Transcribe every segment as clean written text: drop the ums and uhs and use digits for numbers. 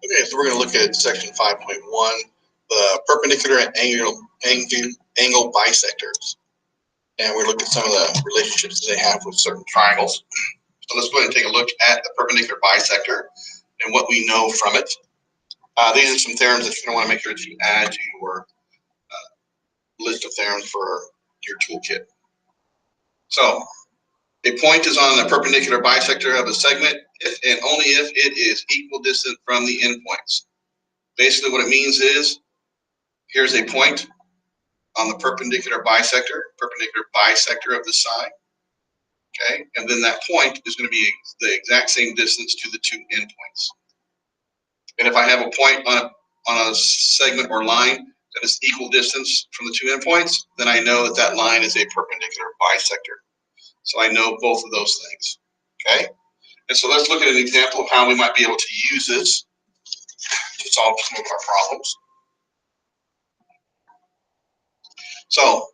Okay, so we're going to look at section 5.1, the perpendicular and angle bisectors. And we're looking at some of the relationships that they have with certain triangles. So let's go ahead and take a look at the perpendicular bisector and what we know from it. These are some theorems that you're going to want to make sure that you add to your list of theorems for your toolkit. So a point is on the perpendicular bisector of a segment if and only if it is equal distance from the endpoints. Basically what it means is, here's a point on the perpendicular bisector of the side, okay? And then that point is going to be the exact same distance to the two endpoints. And if I have a point on a segment or line that is equal distance from the two endpoints, then I know that that line is a perpendicular bisector. So I know both of those things, okay? And so let's look at an example of how we might be able to use this to solve some of our problems. So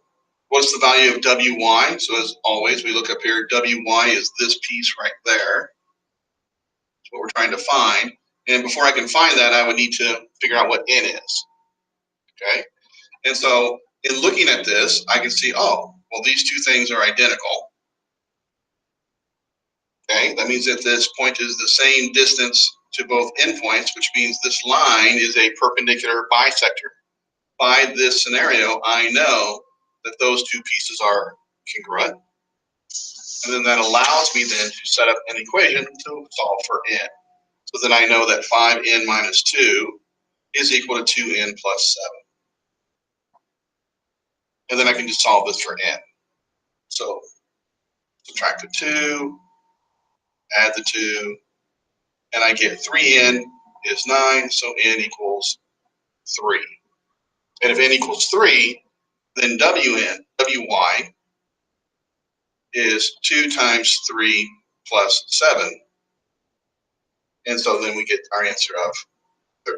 what's the value of WY? So as always, we look up here, WY is this piece right there. That's what we're trying to find. And before I can find that, I would need to figure out what N is, okay? And so in looking at this, I can see, oh, well, these two things are identical. Okay, that means that this point is the same distance to both endpoints, which means this line is a perpendicular bisector. By this scenario, I know that those two pieces are congruent. And then that allows me then to set up an equation to solve for n. So then I know that 5n minus 2 is equal to 2n plus 7. And then I can just solve this for n. So subtract the 2, add the 2, and I get 3n is 9, so n equals 3. And if n equals 3, then wy is 2 times 3 plus 7. And so then we get our answer of 13.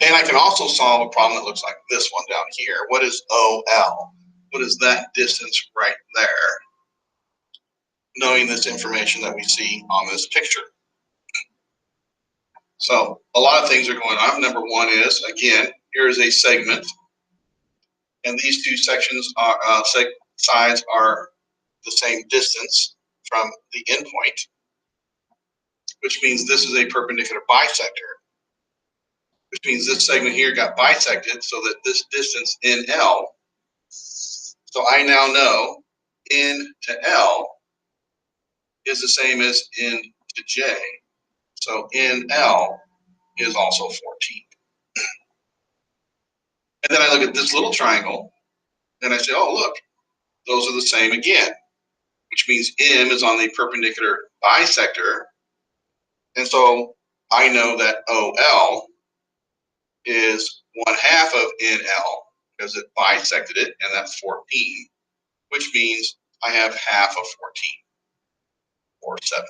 And I can also solve a problem that looks like this one down here. What is OL? What is that distance right there? Knowing this information that we see on this picture. So a lot of things are going on. Number one is, again, here is a segment. And these two sections are sides are the same distance from the endpoint, which means this is a perpendicular bisector, which means this segment here got bisected so that this distance NL, so I now know N to L is the same as N to J. So NL is also 14. And then I look at this little triangle and I say, oh, look, those are the same again, which means M is on the perpendicular bisector. And so I know that OL is 1/2 of NL because it bisected it, and that's 14, which means I have half of 14, or 7.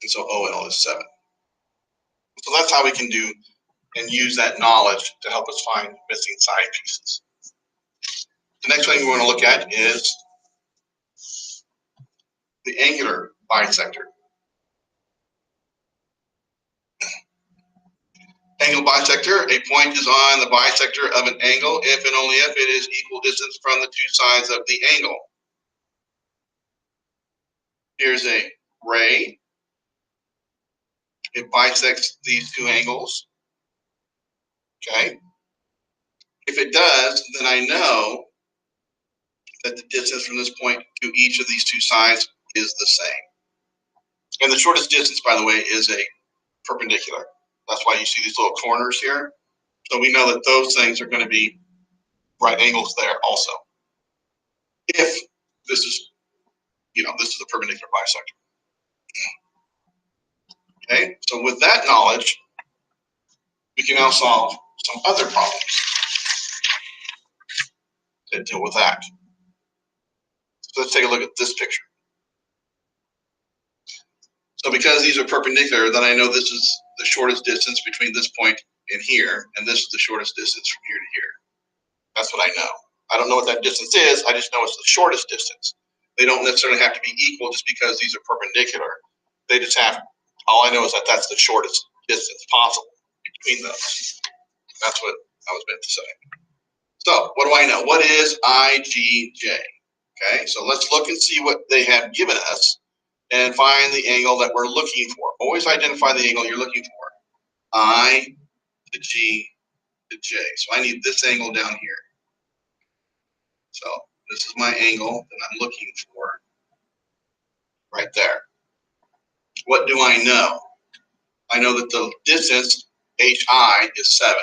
And so OL is 7. So that's how we can do and use that knowledge to help us find missing side pieces. The next thing we want to look at is the angular bisector. Angle bisector, a point is on the bisector of an angle if and only if it is equal distance from the two sides of the angle. Here's a ray. It bisects these two angles. Okay. If it does, then I know that the distance from this point to each of these two sides is the same. And the shortest distance, by the way, is a perpendicular. That's why you see these little corners here. So we know that those things are going to be right angles there also. If this is, this is a perpendicular bisector. Okay, so with that knowledge, we can now solve some other problems that deal with that. So let's take a look at this picture. So because these are perpendicular, then I know this is the shortest distance between this point and here, and this is the shortest distance from here to here. That's what I know. I don't know what that distance is, I just know it's the shortest distance. They don't necessarily have to be equal just because these are perpendicular. They just have, all I know is that that's the shortest distance possible between those. That's what I was meant to say. So what do I know? What is IGJ? Okay, so let's look and see what they have given us and find the angle that we're looking for. Always identify the angle you're looking for. I to G to J. So I need this angle down here. So this is my angle that I'm looking for right there. What do I know? I know that the distance HI is 7.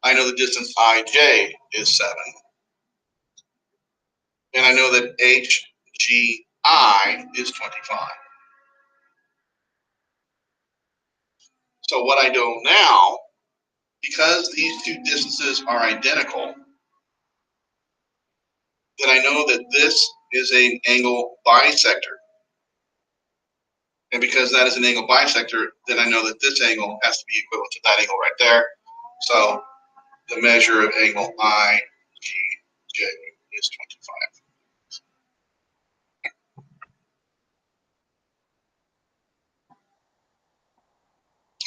I know the distance IJ is 7. And I know that HGI is 25. So what I know now, because these two distances are identical, then I know that this is an angle bisector. And because that is an angle bisector, then I know that this angle has to be equivalent to that angle right there. So the measure of angle IGJ is 25.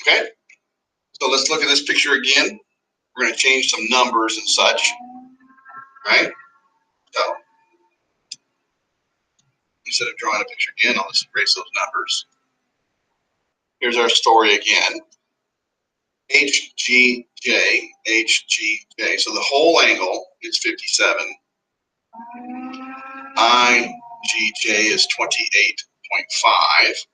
Okay, so let's look at this picture again. We're going to change some numbers and such, right? So instead of drawing a picture again, I'll just erase those numbers. Here's our story again. HGJ, HGJ. So the whole angle is 57. IGJ is 28.5.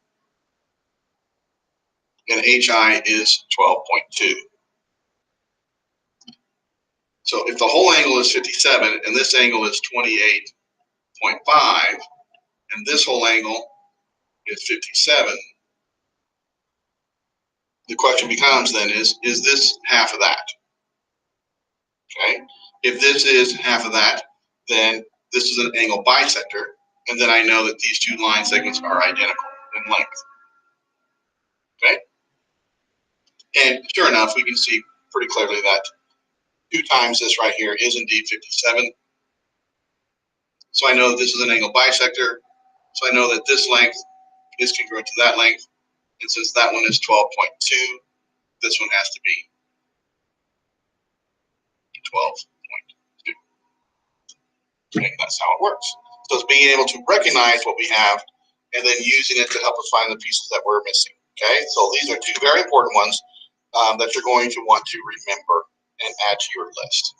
And HI is 12.2. So if the whole angle is 57 and this angle is 28.5 and this whole angle is 57, the question becomes then is this half of that? Okay. If this is half of that, then this is an angle bisector, and then I know that these two line segments are identical in length. Okay. And sure enough, we can see pretty clearly that 2 times this right here is indeed 57. So I know that this is an angle bisector. So I know that this length is congruent to that length. And since that one is 12.2, this one has to be 12.2. Okay, that's how it works. So it's being able to recognize what we have and then using it to help us find the pieces that we're missing. Okay, so these are 2 very important ones that you're going to want to remember and add to your list.